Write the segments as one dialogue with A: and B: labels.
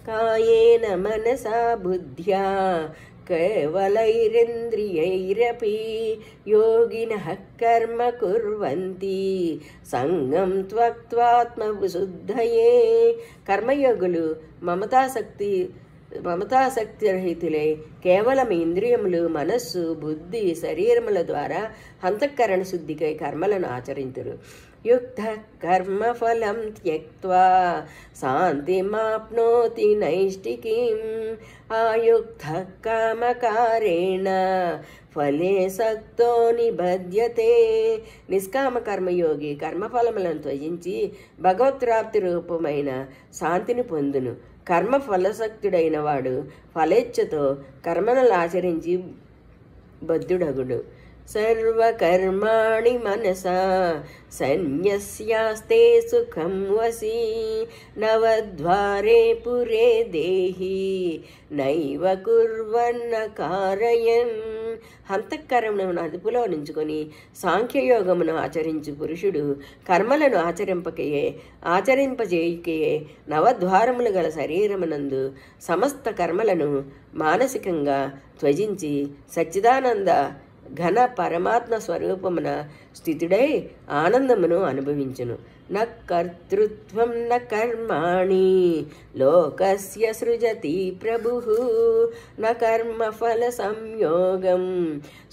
A: కాయేన మనసా బుద్ధ్యా కేవలైరింద్రియైరపి యోగినః కర్మ కుర్వంతి సంగం త్వక్త్వాత్మవిశుద్ధయే. కర్మయోగులు మమతాశక్తి రహితులై కేవలం ఇంద్రియములు, మనస్సు, బుద్ధి, శరీరముల ద్వారా అంతఃకరణ శుద్ధికై కర్మలను ఆచరింతురు. యుక్త కర్మఫలం త్యక్త్వా శాంతిమాప్నోతి నైష్టికీం ఆయుక్త కామకారేణ ఫలే సక్తో నిబధ్యతే. నిష్కామ కర్మయోగి కర్మఫలములను త్యజించి భగవత్ప్రాప్తి రూపమైన శాంతిని పొందును. కర్మ ఫలసక్తుడైన వాడు ఫలేచ్ఛతో కర్మలను ఆచరించి బద్ధుడగుడు. సర్వకర్మాణి మనసా సన్యస్యాస్తే సుఖం వసి నవద్వారే పురే దేహి నైవ కుర్వన్న కారయన్. అంతఃకరణమును అదుపులో నుంచుకొని సాంఖ్యయోగమును ఆచరించు పురుషుడు కర్మలను ఆచరింపజేయుకయే నవద్వారములు గల శరీరమునందు సమస్త కర్మలను మానసికంగా త్యజించి సచ్చిదానంద ఘన పరమాత్మ స్వరూపమున స్థితుడై ఆనందమును అనుభవించును. న కర్తృత్వం న కర్మాణి లోకస్య సృజతి ప్రభుః న కర్మఫల సంయోగం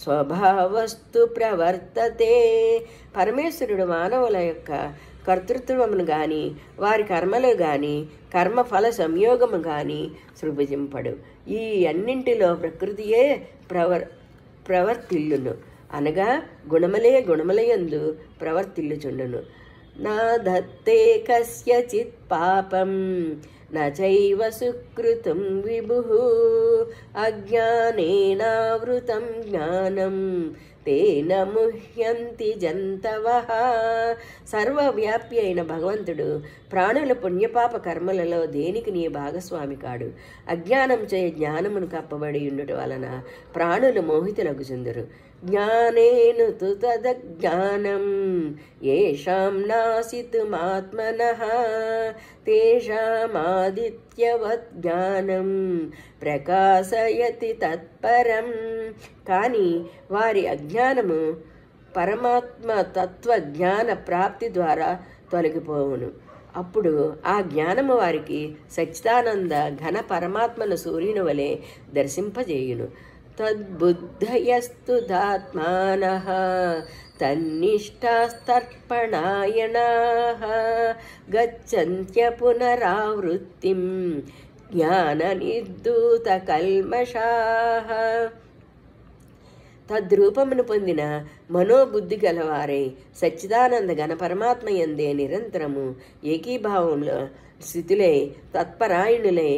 A: స్వభావస్తు ప్రవర్తతే. పరమేశ్వరుడు మానవుల యొక్క కర్తృత్వమును గాని వారి కర్మలు గాని కర్మఫల సంయోగము గాని సృజింపడు. ఈ అన్నింటిలో ప్రకృతియే ప్రవర్తిల్లును అనగా గుణములయందు ప్రవర్తిల్లుచుండును. నా దత్తే కస్యచిత్ పాపం నచైవ సుకృతం విభుః అజ్ఞానేనావృతం జ్ఞానం తేన ముహ్యంతి జంతవః. సర్వవ్యాపి అయిన భగవంతుడు ప్రాణుల పుణ్యపాప కర్మలలో దేనికి నీ భాగస్వామి కాడు. అజ్ఞానంచే జ్ఞానమును కప్పబడి ఉండుట వలన ప్రాణులు మోహితులగుచుందురు. జ్ఞానేను తు తదజ్ఞానం ఏషాం నాసితుమాత్మనః తేషామాదిత్యవత్ జ్ఞానం ప్రకాశయతి తత్పరం. కానీ వారి అజ్ఞానము పరమాత్మ తత్వ జ్ఞాన ప్రాప్తి ద్వారా తొలగిపోవును. అప్పుడు ఆ జ్ఞానము వారికి సచ్చిదానంద ఘన పరమాత్మను సూర్యుని వలె దర్శింపజేయును. తద్బుద్ధయస్తు దాత్మానః తన్నిష్టాస్తర్పణాయనాః గచ్చంత్య పునరావృత్తిం జ్ఞాన నిర్ధూత కల్మషాః. తద్రూపమును పొందిన మనోబుద్ధి గలవారై సచ్చిదానంద ఘన పరమాత్మ యందే నిరంతరము ఏకీభావంలో స్థితులై తత్పరాయణులై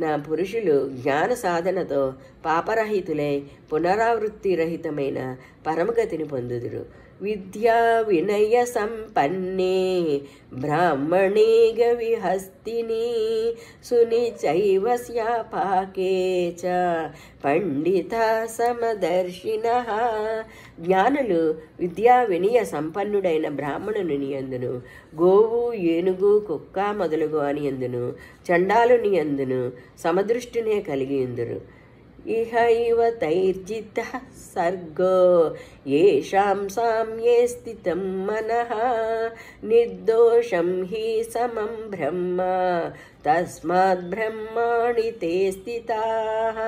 A: నా పురుషులు జ్ఞాన సాధనతో పాపరహితులై పునరావృత్తి రహితమైన పరమగతిని పొందుదురు. విద్యా వినయ సంపన్నే బ్రాహ్మణే గవిహస్తిని సునిచైవ స్యాపాకే చ పండిత సమదర్శినః. జ్ఞానులు విద్యా వినయ సంపన్నుడైన బ్రాహ్మణుని యందును, గోవు, ఏనుగు, కుక్క మొదలుగు అని యందును, చండాలుని యందును సమదృష్టినే కలిగి ఉందురు. ఇహైవ తైర్జితః సర్గో యేషాం సామ్యే స్థితం మనః నిర్దోషం హి సమం బ్రహ్మ తస్మాత్ బ్రహ్మాణి తే స్థితాః.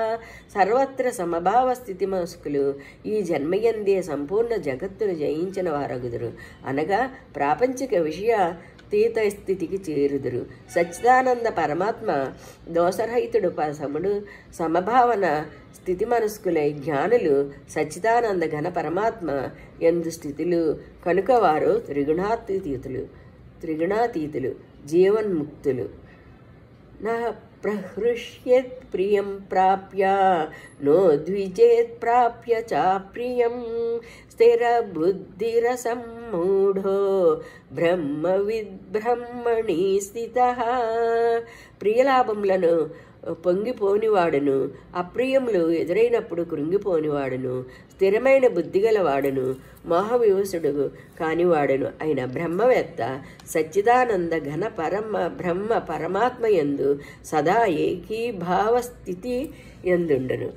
A: సర్వత్ర సమభావ స్థితిమస్కులు ఈ జన్మయందే సంపూర్ణ జగత్తును జయించిన వారగుదురు అనగా ప్రాపంచిక విషయ తీత స్థితికి చేరుదురు. సచ్చిదానంద పరమాత్మ దోషరహితుడు సముడు సమభావన స్థితి మనస్కులై జ్ఞానులు సచ్చిదానంద ఘన పరమాత్మ యందు స్థితులు కనుక వారు త్రిగుణాతీతులు జీవన్ముక్తులు. నా ప్రహృష్యేత్ ప్రియం ప్రాప్య నో ద్విజేత్ ప్రాప్య చాప్రియం స్థిర బుద్ధిరసమ్మూఢో బ్రహ్మవిద్ బ్రహ్మణి స్థితః. ప్రియలాభములను పొంగిపోనివాడును, అప్రియములు ఎదురైనప్పుడు కృంగిపోనివాడును, స్థిరమైన బుద్ధిగలవాడును, మోహవివసుడు కానివాడును అయిన బ్రహ్మవేత్త సచ్చిదానంద ఘన బ్రహ్మ పరమాత్మయందు సదా ఏకీభావ స్థితి ఎందుండును.